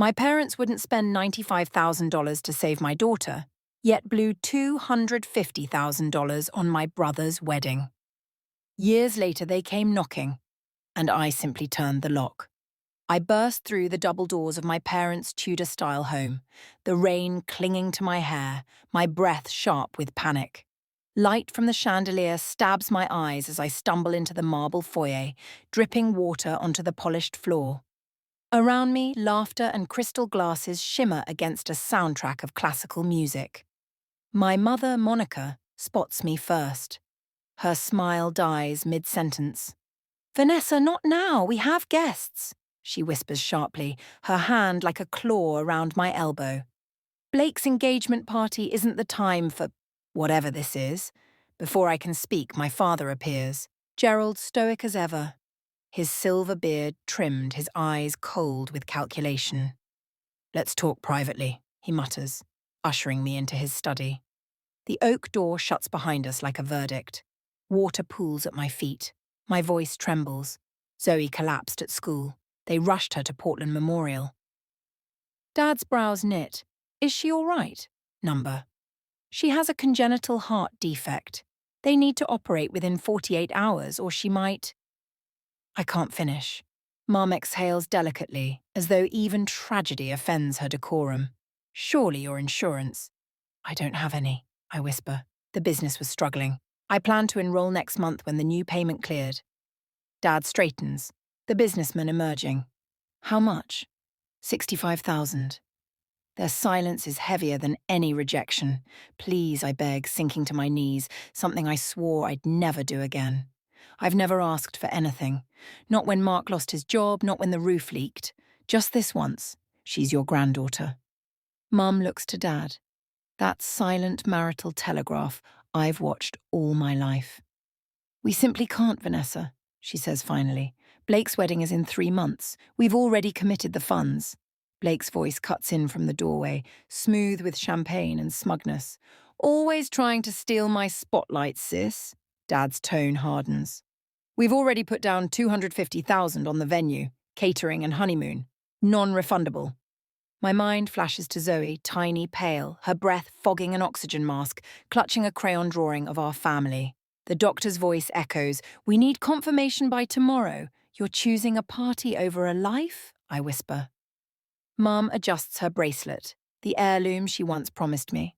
My parents wouldn't spend $95,000 to save my daughter, yet blew $250,000 on my brother's wedding. Years later, they came knocking, and I simply turned the lock. I burst through the double doors of my parents' Tudor-style home, the rain clinging to my hair, my breath sharp with panic. Light from the chandelier stabs my eyes as I stumble into the marble foyer, dripping water onto the polished floor. Around me, laughter and crystal glasses shimmer against a soundtrack of classical music. My mother, Monica, spots me first. Her smile dies mid-sentence. "Vanessa, not now, we have guests," she whispers sharply, her hand like a claw around my elbow. Blake's engagement party isn't the time for whatever this is. Before I can speak, my father appears, Gerald stoic as ever. His silver beard trimmed, his eyes cold with calculation. "Let's talk privately," he mutters, ushering me into his study. The oak door shuts behind us like a verdict. Water pools at my feet. My voice trembles. Zoe collapsed at school. They rushed her to Portland Memorial. Dad's brows knit. "Is she all right?" Number. "She has a congenital heart defect. They need to operate within 48 hours or she might—" I can't finish. Mom exhales delicately, as though even tragedy offends her decorum. "Surely your insurance—" "I don't have any," I whisper. The business was struggling. "I plan to enroll next month when the new payment cleared." Dad straightens, the businessman emerging. "How much?" 65,000. Their silence is heavier than any rejection. "Please," I beg, sinking to my knees, something I swore I'd never do again. I've never asked for anything. Not when Mark lost his job, not when the roof leaked. Just this once. She's your granddaughter. Mum looks to Dad. That silent marital telegraph I've watched all my life. "We simply can't, Vanessa," she says finally. "Blake's wedding is in 3 months. We've already committed the funds." Blake's voice cuts in from the doorway, smooth with champagne and smugness. "Always trying to steal my spotlight, sis." Dad's tone hardens. "We've already put down 250,000 on the venue, catering and honeymoon. Non-refundable." My mind flashes to Zoe, tiny, pale, her breath fogging an oxygen mask, clutching a crayon drawing of our family. The doctor's voice echoes, "We need confirmation by tomorrow. You're choosing a party over a life?" I whisper. Mum adjusts her bracelet, the heirloom she once promised me.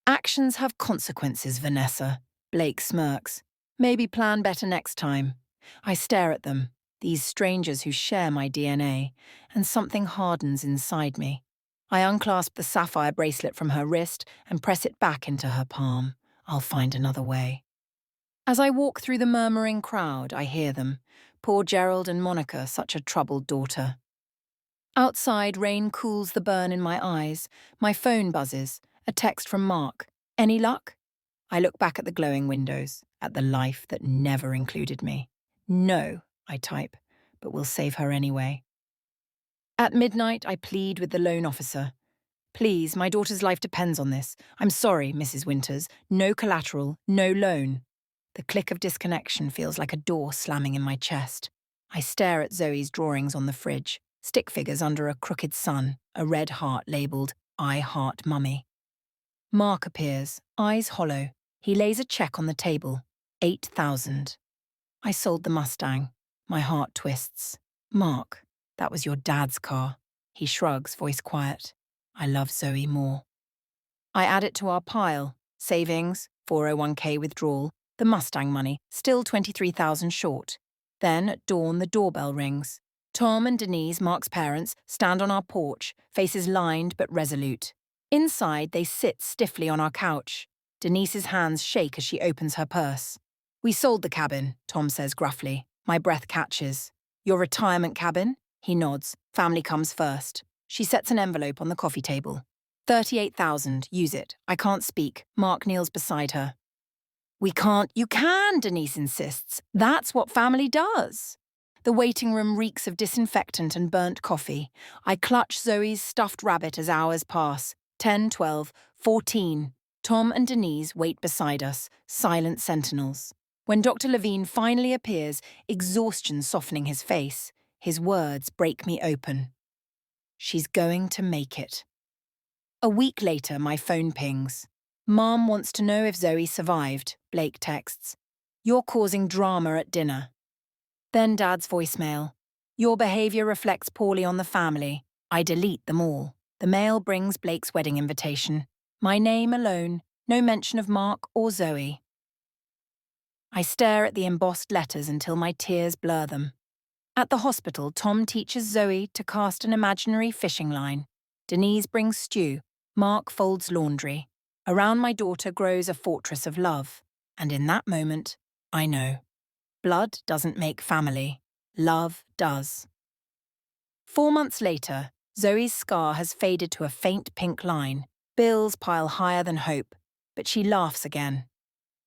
"Actions have consequences, Vanessa." Blake smirks. "Maybe plan better next time." I stare at them, these strangers who share my DNA, and something hardens inside me. I unclasp the sapphire bracelet from her wrist and press it back into her palm. I'll find another way. As I walk through the murmuring crowd, I hear them. Poor Gerald and Monica, such a troubled daughter. Outside, rain cools the burn in my eyes. My phone buzzes. A text from Mark. "Any luck?" I look back at the glowing windows, at the life that never included me. "No," I type, "but we'll save her anyway." At midnight, I plead with the loan officer. "Please, my daughter's life depends on this. I'm sorry, Mrs. Winters. No collateral, no loan." The click of disconnection feels like a door slamming in my chest. I stare at Zoe's drawings on the fridge, stick figures under a crooked sun, a red heart labelled, "I heart Mummy." Mark appears, eyes hollow. He lays a check on the table. 8,000. I sold the Mustang. My heart twists. "Mark, that was your dad's car." He shrugs, voice quiet. "I love Zoe more." I add it to our pile. Savings, 401k withdrawal, the Mustang money, still 23,000 short. Then at dawn the doorbell rings. Tom and Denise, Mark's parents, stand on our porch, faces lined but resolute. Inside, they sit stiffly on our couch. Denise's hands shake as she opens her purse. "We sold the cabin," Tom says gruffly. My breath catches. "Your retirement cabin?" He nods. "Family comes first." She sets an envelope on the coffee table. 38,000, use it. I can't speak. Mark kneels beside her. "We can't." "You can," Denise insists. "That's what family does." The waiting room reeks of disinfectant and burnt coffee. I clutch Zoe's stuffed rabbit as hours pass. 10, 12, 14. Tom and Denise wait beside us, silent sentinels. When Dr. Levine finally appears, exhaustion softening his face, his words break me open. She's going to make it. A week later, my phone pings. Mom wants to know if Zoe survived, Blake texts. You're causing drama at dinner. Then Dad's voicemail. Your behaviour reflects poorly on the family. I delete them all. The mail brings Blake's wedding invitation. My name alone, no mention of Mark or Zoe. I stare at the embossed letters until my tears blur them. At the hospital, Tom teaches Zoe to cast an imaginary fishing line. Denise brings stew. Mark folds laundry. Around my daughter grows a fortress of love. And in that moment, I know. Blood doesn't make family. Love does. 4 months later, Zoe's scar has faded to a faint pink line. Bills pile higher than hope, but she laughs again.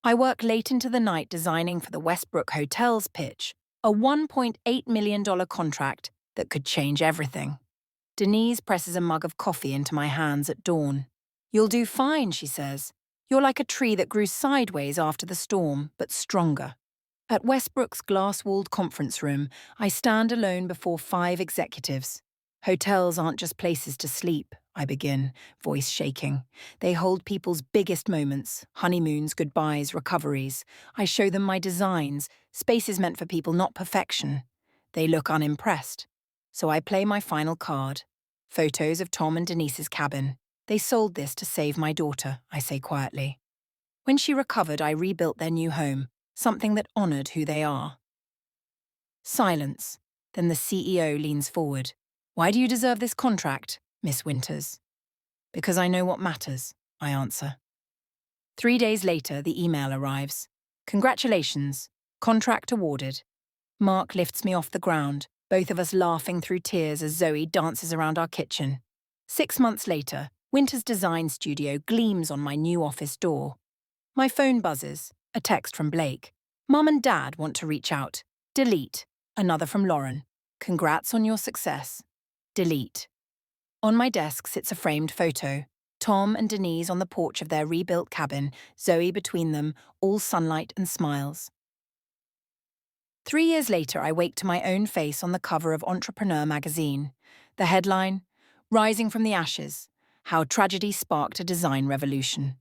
I work late into the night designing for the Westbrook Hotel's pitch, a $1.8 million contract that could change everything. Denise presses a mug of coffee into my hands at dawn. You'll do fine, she says. You're like a tree that grew sideways after the storm, but stronger. At Westbrook's glass-walled conference room, I stand alone before 5 executives. Hotels aren't just places to sleep, I begin, voice shaking. They hold people's biggest moments, honeymoons, goodbyes, recoveries. I show them my designs, spaces meant for people, not perfection. They look unimpressed. So I play my final card. Photos of Tom and Denise's cabin. They sold this to save my daughter, I say quietly. When she recovered, I rebuilt their new home, something that honoured who they are. Silence. Then the CEO leans forward. Why do you deserve this contract, Miss Winters? Because I know what matters, I answer. 3 days later, the email arrives. Congratulations. Contract awarded. Mark lifts me off the ground, both of us laughing through tears as Zoe dances around our kitchen. 6 months later, Winters' design studio gleams on my new office door. My phone buzzes, a text from Blake. Mum and Dad want to reach out. Delete. Another from Lauren. Congrats on your success. Delete. On my desk sits a framed photo. Tom and Denise on the porch of their rebuilt cabin, Zoe between them, all sunlight and smiles. 3 years later, I wake to my own face on the cover of Entrepreneur magazine. The headline, Rising from the Ashes, How Tragedy Sparked a Design Revolution.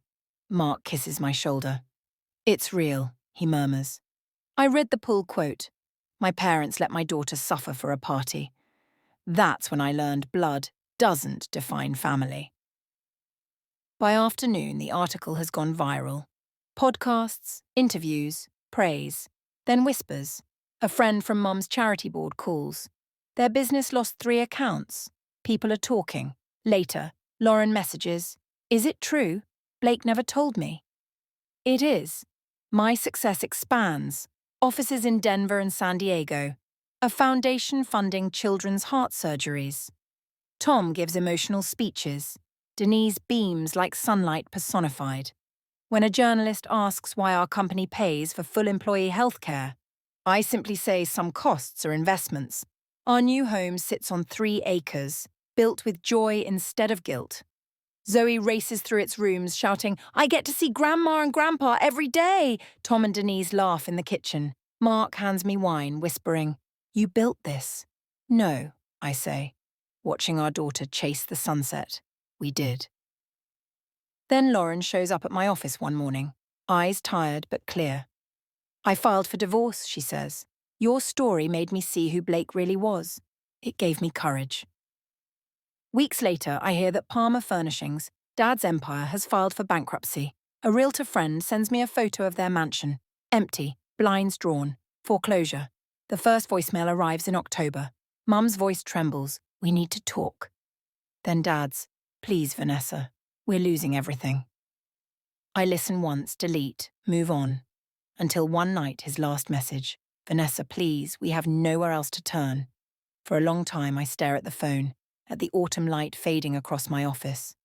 Mark kisses my shoulder. It's real, he murmurs. I read the pull quote. My parents let my daughter suffer for a party. That's when I learned blood doesn't define family. By afternoon, the article has gone viral. Podcasts, interviews, praise, then whispers. A friend from Mum's charity board calls. Their business lost 3 accounts. People are talking. Later, Lauren messages. Is it true? Blake never told me. It is. My success expands. Offices in Denver and San Diego. A foundation funding children's heart surgeries. Tom gives emotional speeches. Denise beams like sunlight personified. When a journalist asks why our company pays for full employee healthcare, I simply say some costs are investments. Our new home sits on 3 acres, built with joy instead of guilt. Zoe races through its rooms, shouting, I get to see Grandma and Grandpa every day! Tom and Denise laugh in the kitchen. Mark hands me wine, whispering, You built this. No, I say, watching our daughter chase the sunset. We did. Then Lauren shows up at my office one morning, eyes tired but clear. I filed for divorce, she says. Your story made me see who Blake really was. It gave me courage. Weeks later, I hear that Palmer Furnishings, Dad's empire, has filed for bankruptcy. A realtor friend sends me a photo of their mansion. Empty, blinds drawn, foreclosure. The first voicemail arrives in October. Mum's voice trembles. We need to talk. Then Dad's, Please, Vanessa. We're losing everything. I listen once, delete, move on. Until one night, his last message. Vanessa, please, we have nowhere else to turn. For a long time, I stare at the phone, at the autumn light fading across my office.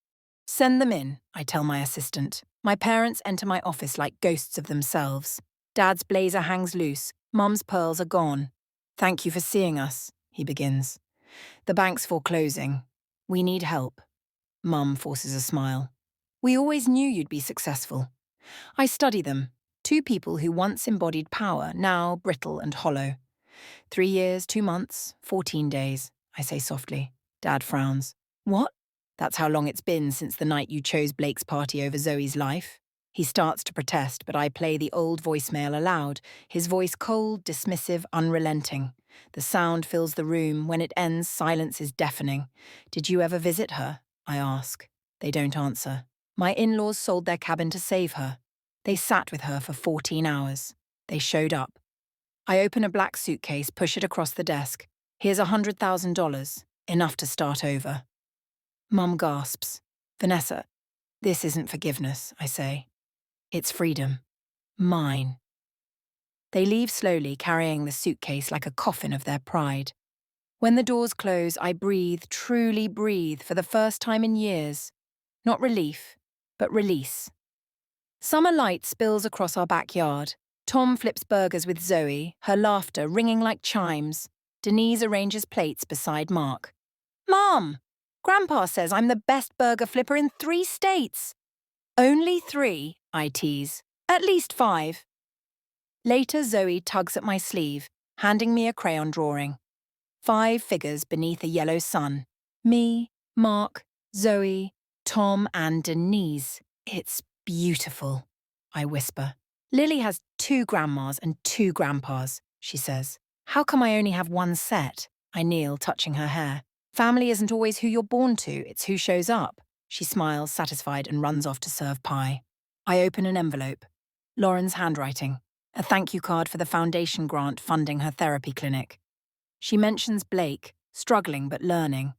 Send them in, I tell my assistant. My parents enter my office like ghosts of themselves. Dad's blazer hangs loose. Mum's pearls are gone. Thank you for seeing us, he begins. The bank's foreclosing. We need help. Mum forces a smile. We always knew you'd be successful. I study them. 2 people who once embodied power, now brittle and hollow. 3 years, 2 months, 14 days, I say softly. Dad frowns. What? That's how long it's been since the night you chose Blake's party over Zoe's life. He starts to protest, but I play the old voicemail aloud, his voice cold, dismissive, unrelenting. The sound fills the room. When it ends, silence is deafening. Did you ever visit her? I ask. They don't answer. My in-laws sold their cabin to save her. They sat with her for 14 hours. They showed up. I open a black suitcase, push it across the desk. Here's $100,000, enough to start over. Mum gasps. Vanessa, this isn't forgiveness, I say. It's freedom. Mine. They leave slowly, carrying the suitcase like a coffin of their pride. When the doors close, I breathe, truly breathe, for the first time in years. Not relief, but release. Summer light spills across our backyard. Tom flips burgers with Zoe, her laughter ringing like chimes. Denise arranges plates beside Mark. Mom! Grandpa says I'm the best burger flipper in 3 states. Only 3, I tease. At least 5. Later, Zoe tugs at my sleeve, handing me a crayon drawing. 5 figures beneath a yellow sun. Me, Mark, Zoe, Tom, and Denise. It's beautiful, I whisper. Lily has 2 grandmas and 2 grandpas, she says. How come I only have 1 set? I kneel, touching her hair. Family isn't always who you're born to, it's who shows up. She smiles, satisfied, and runs off to serve pie. I open an envelope. Lauren's handwriting. A thank you card for the foundation grant funding her therapy clinic. She mentions Blake, struggling but learning.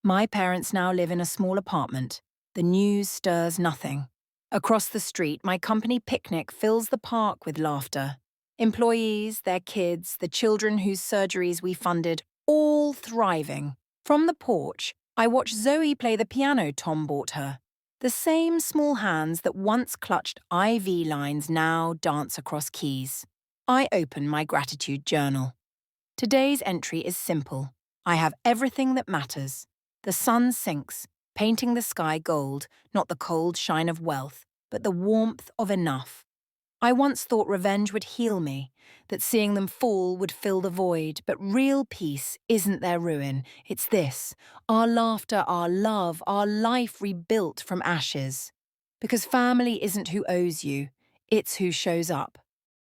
My parents now live in a small apartment. The news stirs nothing. Across the street, my company picnic fills the park with laughter. Employees, their kids, the children whose surgeries we funded, all thriving. From the porch, I watch Zoe play the piano Tom bought her. The same small hands that once clutched IV lines now dance across keys. I open my gratitude journal. Today's entry is simple. I have everything that matters. The sun sinks, painting the sky gold, not the cold shine of wealth, but the warmth of enough. I once thought revenge would heal me, that seeing them fall would fill the void, but real peace isn't their ruin. It's this, our laughter, our love, our life rebuilt from ashes. Because family isn't who owes you, it's who shows up.